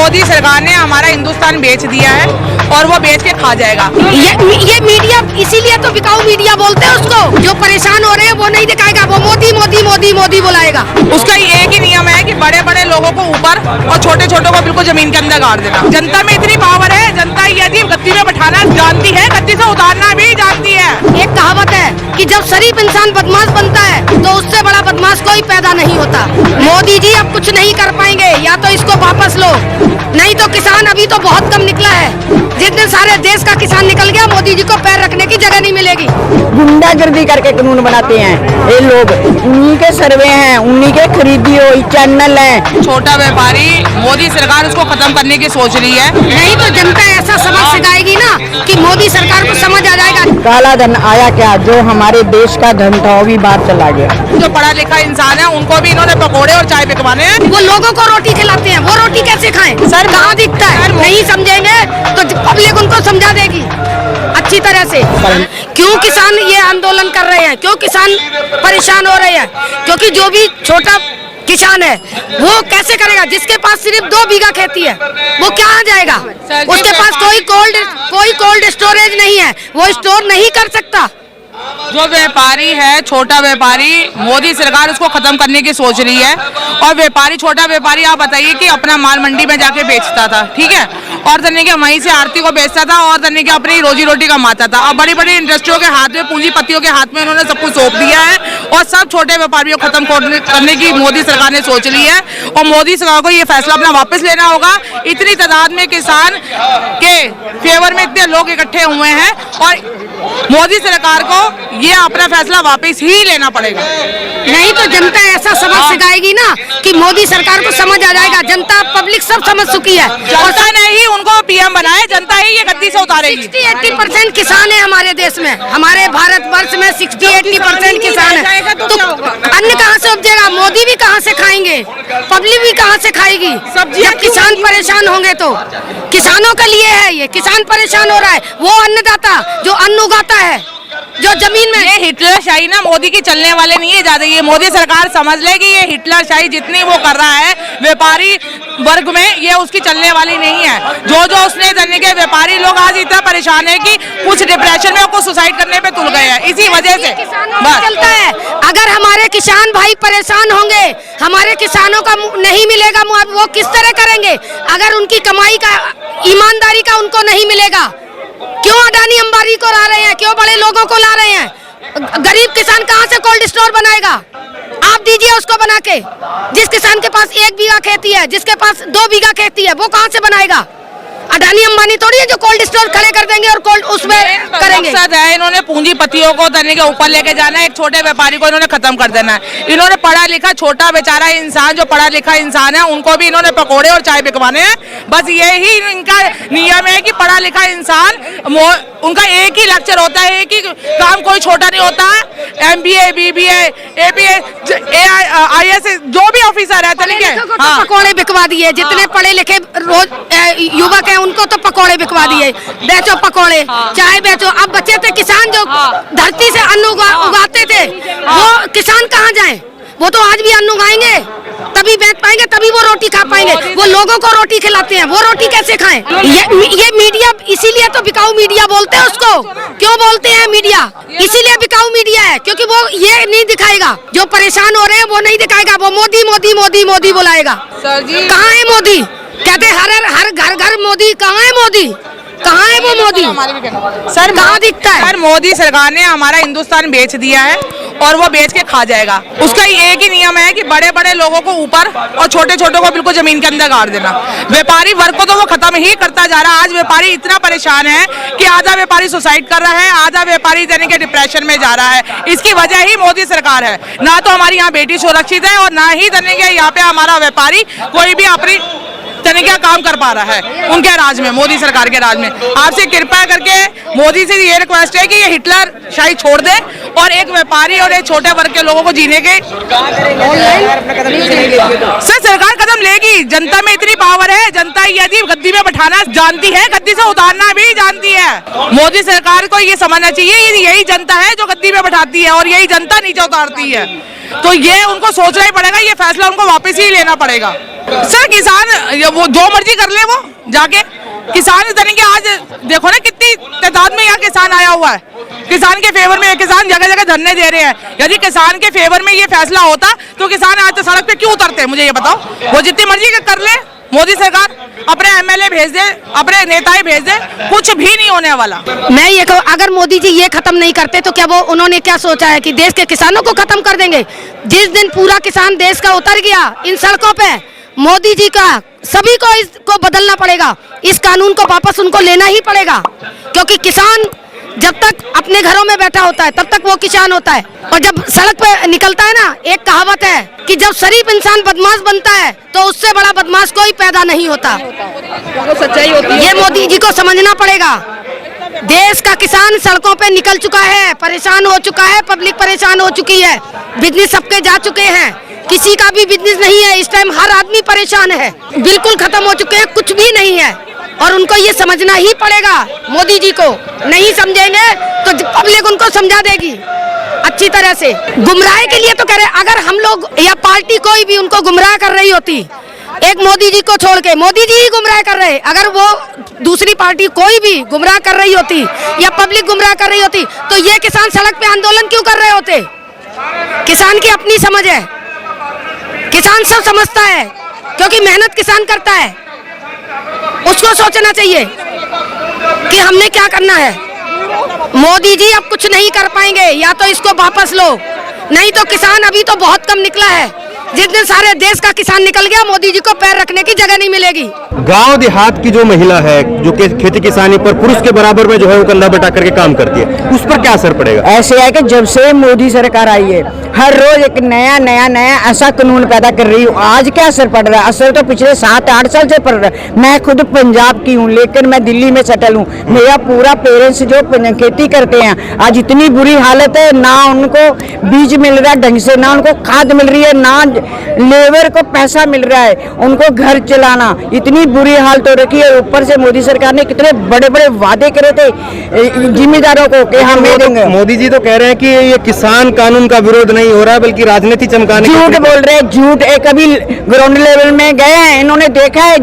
मोदी सरकार ने हमारा हिंदुस्तान बेच दिया है और वो बेच के खा जाएगा। ये मीडिया इसीलिए तो बिकाऊ मीडिया बोलते हैं उसको। जो परेशान हो रहे हैं वो नहीं दिखाएगा, वो मोदी मोदी मोदी मोदी बुलाएगा। उसका एक ही नियम है कि बड़े बड़े लोगों को ऊपर और छोटे छोटों को बिल्कुल जमीन के अंदर गाड़ देना। जनता में इतनी पावर है, जनता यदि गद्दी में बैठाना जानती है, गद्दी से उतारना भी जानती है। एक कहावत है कि जब शरीफ इंसान बदमाश बनता है तो उससे बड़ा बदमाश कोई पैदा नहीं होता। मोदी जी अब कुछ नहीं कर पाएंगे, या तो इसको वापस लो, नहीं तो किसान अभी तो बहुत कम निकला है। जितने सारे देश का किसान निकल गया, मोदी जी को पैर रखने की जगह नहीं मिलेगी। गुंडागर्दी करके कानून बनाते हैं ये लोग, उन्हीं के सर्वे हैं, उन्हीं के खरीदी हुई चैनल हैं। छोटा व्यापारी मोदी सरकार उसको खत्म करने की सोच रही है। नहीं तो जनता ऐसा सबक सिखाएगी ना कि मोदी सरकार को समझ आ जाएगा। काला धन आया क्या, जो हमारे देश का धन था वो भी बाहर चला गया। जो पढ़ा लिखा इंसान है उनको भी इन्होंने पकोड़े और चाय बिकवाने हैं। वो लोगों को रोटी खिलाते हैं, वो रोटी कैसे खाएं? सर कहाँ दिखता है? नहीं समझेंगे तो पब्लिक उनको समझा देगी अच्छी तरह से। क्यों किसान ये आंदोलन कर रहे हैं, क्यों किसान परेशान हो रहे हैं? क्योंकि जो भी छोटा किसान है वो कैसे करेगा? जिसके पास सिर्फ 2 बीघा खेती है वो क्या जाएगा? उसके पास कोई कोल्ड स्टोरेज नहीं है, वो स्टोर नहीं कर सकता। जो व्यापारी है, छोटा व्यापारी, मोदी सरकार उसको खत्म करने की सोच रही है। और व्यापारी, छोटा व्यापारी, आप बताइए कि अपना माल मंडी में जाके बेचता था, ठीक है, और तन्ने के वहीं से आरती को बेचता था और तन्ने के अपनी रोजी रोटी कमाता था। अब बड़ी बड़ी इंडस्ट्रियों के हाथ में, पूंजीपतियों के हाथ में उन्होंने सब कुछ सौंप दिया है और सब छोटे व्यापारियों को खत्म करने की मोदी सरकार ने सोच ली है। और मोदी सरकार को ये फैसला अपना वापस लेना होगा। इतनी तादाद में किसान के फेवर में इतने लोग इकट्ठे हुए हैं और मोदी सरकार को ये अपना फैसला वापस ही लेना पड़ेगा। नहीं तो जनता ऐसा सबक सिखाएगी ना कि मोदी सरकार को समझ आ जाएगा। जनता, पब्लिक सब समझ चुकी है। जनता ने ही उनको पीएम बनाए, जनता ही ये गद्दी से उतारेगी। 60-80% किसान है हमारे देश में, हमारे भारतवर्ष में 60-80% किसान है। तो अन्न कहाँ से उपजेगा? मोदी भी कहाँ से खाएंगे, पब्लिक भी कहाँ से खाएगी? जब किसान परेशान होंगे तो किसानों के लिए है ये। किसान परेशान हो रहा है, वो अन्नदाता जो अन्न उगाता है, जो जमीन में। ये हिटलरशाही ना मोदी की चलने वाले नहीं है ज्यादा। ये मोदी सरकार समझ लेगी ये हिटलरशाही जितनी वो कर रहा है व्यापारी वर्ग में, ये उसकी चलने वाली नहीं है। जो उसने करने के व्यापारी लोग आज इतना परेशान है कि कुछ डिप्रेशन में, कुछ सुसाइड करने पे तुल गए हैं इसी वजह से। चलता है, अगर हमारे किसान भाई परेशान होंगे, हमारे किसानों का नहीं मिलेगा मुआवजा, वो किस तरह करेंगे? अगर उनकी कमाई का, ईमानदारी का उनको नहीं मिलेगा, क्यों अडानी अंबानी को ला रहे हैं, क्यों बड़े लोगों को ला रहे हैं? गरीब किसान कहाँ से कोल्ड स्टोर बनाएगा? आप दीजिए उसको बना के। जिस किसान के पास 1 बीघा खेती है, जिसके पास 2 बीघा खेती है, वो कहाँ से बनाएगा? अडानी अंबानी थोड़ी है जो कोल्ड स्टोर खड़े कर देंगे और कोल्ड उसमें करेंगे। मकसद है इन्होंने पूंजीपतियों को धरने के ऊपर लेके जाना है, एक छोटे व्यापारी को इन्होंने खत्म कर देना है। इन्होंने पढ़ा लिखा छोटा बेचारा इंसान, जो पढ़ा लिखा इंसान है, उनको भी इन्होंने पकोड़े और चाय बिकवाने हैं। बस यही इनका नियम है कि पढ़ा लिखा इंसान, उनका एक ही लेक्चर होता है, एक ही काम, कोई छोटा नहीं होता। MBA, BBA, APA, IAS जो भी ऑफिसर है, पकोड़े बिकवा दिए। जितने पढ़े लिखे युवक है उनको तो पकोड़े बिकवा दिए। बेचो पकोड़े, चाय बेचो। अब बचे थे किसान जो धरती से अन्न उगाते थे, वो किसान कहाँ जाएं? वो तो आज भी अन्न उगाएंगे, तभी बेच पाएंगे, तभी वो रोटी खा पाएंगे। वो लोगों को रोटी खिलाते हैं, वो रोटी कैसे खाएं? ये मीडिया इसीलिए तो बिकाऊ मीडिया बोलते हैं उसको। क्यों बोलते हैं मीडिया? इसीलिए बिकाऊ मीडिया है क्योंकि वो ये नहीं दिखाएगा, जो परेशान हो रहे हैं वो नहीं दिखाएगा, वो मोदी मोदी मोदी मोदी बुलाएगा। कहाँ है मोदी? कहते हर घर मोदी। कहाँ है मोदी? कहाँ है वो मोदी? सर कहाँ दिखता है? सर मोदी सरकार ने हमारा हिंदुस्तान बेच दिया है और वो बेच के खा जाएगा। उसका एक ही नियम है कि बड़े बड़े लोगों को ऊपर और छोटे छोटों को बिल्कुल जमीन के अंदर गाड़ देना। व्यापारी वर्ग को तो वो खत्म ही करता जा रहा है। आज व्यापारी इतना परेशान है कि आधा व्यापारी सुसाइड कर रहा है, आधा व्यापारी यानी कि डिप्रेशन में जा रहा है। इसकी वजह ही मोदी सरकार है। ना तो हमारी यहाँ बेटी सुरक्षित है और ना ही यहाँ पे हमारा व्यापारी कोई भी अपनी तने क्या काम कर पा रहा है उनके राज में, मोदी सरकार के राज में। आपसे कृपया करके मोदी से ये रिक्वेस्ट है कि ये हिटलर शाही छोड़ दे और एक व्यापारी और एक छोटे वर्ग के लोगों को जीने के। सर सरकार कदम लेगी, जनता में इतनी पावर है, जनता यदि गद्दी में बैठाना जानती है, गद्दी से उतारना भी जानती है। मोदी सरकार को ये समझना चाहिए यही जनता है जो गद्दी में बैठाती है और यही जनता नीचे उतारती है। तो ये उनको सोचना ही पड़ेगा, ये फैसला उनको वापस ही लेना पड़ेगा। सर किसान वो जो मर्जी कर ले, वो जाके किसान इस तरह के आज देखो ना कितनी तादाद में यहाँ किसान आया हुआ है। किसान के फेवर में किसान जगह जगह धरने दे रहे हैं। यदि किसान के फेवर में ये फैसला होता तो किसान आज तो सड़क पे क्यों उतरते, मुझे ये बताओ। वो जितनी मर्जी कर ले, मोदी सरकार अपने एमएलए भेज दे, अपने नेताएं भेज दे, कुछ भी नहीं होने वाला। मैं ये कहूँ, अगर मोदी जी ये खत्म नहीं करते तो क्या वो उन्होंने क्या सोचा है कि देश के किसानों को खत्म कर देंगे? जिस दिन पूरा किसान देश का उतर गया इन सड़कों पे, मोदी जी का सभी को इसको बदलना पड़ेगा, इस कानून को वापस उनको लेना ही पड़ेगा। क्योंकि किसान जब तक अपने घरों में बैठा होता है तब तक वो किसान होता है, और जब सड़क पे निकलता है ना, एक कहावत है कि जब शरीफ इंसान बदमाश बनता है तो उससे बड़ा बदमाश कोई पैदा नहीं होता। वो सच्चाई होती है। ये मोदी जी को समझना पड़ेगा। देश का किसान सड़कों पे निकल चुका है, परेशान हो चुका है, पब्लिक परेशान हो चुकी है, बिजनेस सबके जा चुके हैं, किसी का भी बिजनेस नहीं है। इस टाइम हर आदमी परेशान है, बिल्कुल खत्म हो चुके हैं, कुछ भी नहीं है। और उनको ये समझना ही पड़ेगा, मोदी जी को। नहीं समझेंगे तो पब्लिक उनको समझा देगी अच्छी तरह से। गुमराह के लिए तो कह रहे, अगर हम लोग या पार्टी कोई भी उनको गुमराह कर रही होती, एक मोदी जी को छोड़ के, मोदी जी ही गुमराह कर रहे, अगर वो दूसरी पार्टी कोई भी गुमराह कर रही होती या पब्लिक गुमराह कर रही होती तो ये किसान सड़क पे आंदोलन क्यों कर रहे होते? किसान की अपनी समझ है, किसान सब समझता है, क्योंकि मेहनत किसान करता है। उसको सोचना चाहिए कि हमने क्या करना है। मोदी जी अब कुछ नहीं कर पाएंगे, या तो इसको वापस लो, नहीं तो किसान अभी तो बहुत कम निकला है। जिस दिन सारे देश का किसान निकल गया, मोदी जी को पैर रखने की जगह नहीं मिलेगी। गांव देहात की जो महिला है जो खेती किसानी पर पुरुष के बराबर में जो है वो कंधा बैठा करके काम करती है, उस पर क्या असर पड़ेगा? ऐसे है कि जब से मोदी सरकार आई है, हर रोज एक नया नया नया ऐसा कानून पैदा कर रही हूँ। आज क्या असर पड़ रहा है? असर तो पिछले 7-8 साल से पड़ रहा है। मैं खुद पंजाब की हूँ, लेकिन मैं दिल्ली में सेटल हूँ। मेरा पूरा पेरेंट्स जो खेती करते हैं, आज इतनी बुरी हालत है, ना उनको बीज मिल रहा है ढंग से, ना उनको खाद मिल रही है, ना लेबर को पैसा मिल रहा है, उनको घर चलाना, इतनी बुरी हालत हो रखी है। ऊपर से मोदी सरकार ने कितने बड़े बड़े वादे करे थे जिम्मेदारों को कि हम देंगे। मोदी जी तो कह रहे हैं कि ये किसान कानून का विरोध नहीं हो रहा है, बल्कि राजनीति चमकाने। झूठ बोल रहे हैं, झूठ। एक अभी ग्राउंड लेवल में गए हैं, इन्होंने देखा है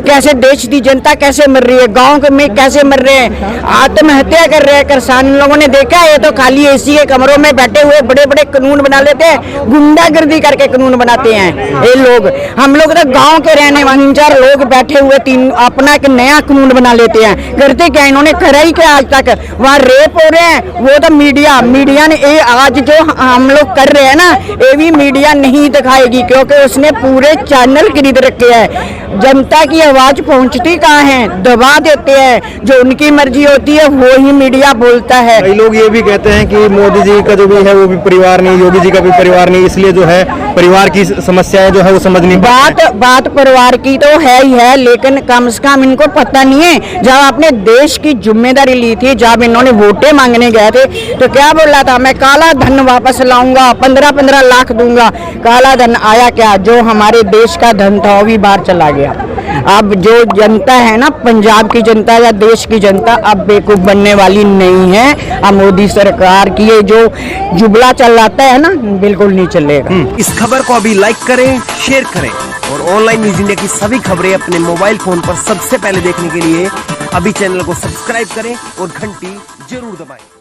कैसे देश की जनता कैसे मर रही है, गाँव में कैसे मर रहे हैं, आत्महत्या कर रहे हैं किसान। लोगों ने देखा है, ये तो खाली एसी के कमरों में बैठे हुए बड़े बड़े कानून बना लेते हैं, गुंडागर्दी करके कानून बनाते हैं ये लोग। हम लोग तो गांव के रहने वाले 4 लोग बैठे हुए अपना एक नया कानून बना लेते हैं। करते क्या, इन्होंने करा ही क्या आज तक? वहाँ रेप हो रहे हैं, वो तो मीडिया ने ये आज जो हम लोग कर रहे हैं ना, ये भी मीडिया नहीं दिखाएगी, क्योंकि उसने पूरे चैनल खरीद रखे हैं। जनता की आवाज पहुंचती कहाँ है? दबा देते हैं, जो उनकी मर्जी होती है वो ही मीडिया बोलता है। कई लोग ये भी कहते हैं कि मोदी जी का जो भी है वो भी परिवार नहीं, योगी जी का भी परिवार नहीं, इसलिए जो है परिवार की समस्याएं जो है वो समझ नहीं पाते। बात परिवार की तो है ही है, लेकिन कम से कम इनको पता नहीं है। जब आपने देश की जिम्मेदारी ली थी, जब इन्होंने वोटें मांगने गए थे, तो क्या बोला था? मैं काला धन वापस लाऊंगा, 15-15 लाख दूंगा। काला धन आया क्या? जो हमारे देश का धन था वो भी बाहर चला गया। अब जो जनता है ना, पंजाब की जनता या देश की जनता, अब बेवकूफ बनने वाली नहीं है। अब मोदी सरकार की ये जो जुबला चलाता है ना, बिल्कुल नहीं चलेगा। इस खबर को अभी लाइक करें, शेयर करें, और ऑनलाइन न्यूज इंडिया की सभी खबरें अपने मोबाइल फोन पर सबसे पहले देखने के लिए अभी चैनल को सब्सक्राइब करें और घंटी जरूर दबाएं।